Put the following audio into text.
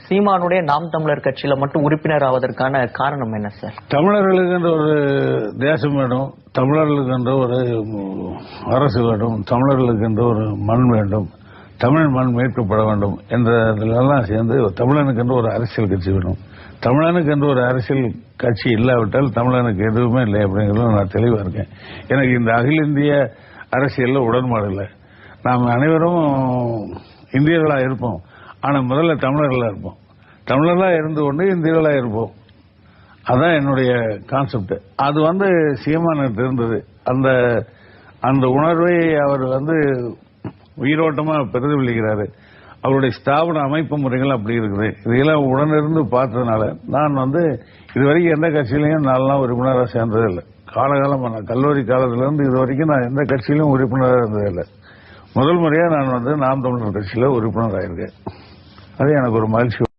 சீமானுடைய நாம் தமிழர் கட்சியில மட்டும் உறுப்பினர் ஆவதற்கான காரணம் என்ன சார்? தமிழர்களுக்கு என்ற ஒரு தேசம் வேணும், தமிழர்களுக்கு என்ற ஒரு அரசு வேண்டும், தமிழர்களுக்கு என்ற ஒரு மண் வேண்டும், தமிழ் மண் மீட்கப்பட வேண்டும் என்றெல்லாம் சேர்ந்து தமிழனுக்கு என்று ஒரு அரசியல் கட்சி வேணும். தமிழனுக்கு என்று ஒரு அரசியல் கட்சி இல்லாவிட்டால் தமிழனுக்கு எதுவுமே இல்லை அப்படிங்கிறது நான் தெளிவா இருக்கேன். எனக்கு இந்த அகில இந்திய அரசியல்ல உடன்பாடு இல்லை. நாம் அனைவரும் இந்தியர்களா இருப்போம், ஆனா முதல்ல தமிழர்களா இருப்போம். தமிழர்களா இருந்து கொண்டு இந்தியர்களா இருப்போம். அதான் என்னுடைய கான்செப்ட். அது சீமானுக்கு இருந்தது. அந்த அந்த உணர்வை அவர் உயிரோட்டமா பிரதிபலிக்கிறாரு. அவருடைய ஸ்தாபன அமைப்பு முறைகள் அப்படி இருக்குது. இதெல்லாம் உடனிருந்து பார்த்ததுனால நான் இதுவரைக்கும் எந்த கட்சியிலையும் நான்லாம் உறுப்பினராக சேர்ந்ததில்லை. காலகாலமா நான் கல்லூரி காலத்திலிருந்து இது வரைக்கும் நான் எந்த கட்சியிலும் உறுப்பினராக இருந்ததில்லை. முதல் முறையா நான் நாம் தமிழர் கட்சியில உறுப்பினராக இருக்கேன். அது எனக்கு ஒரு மகிழ்ச்சி.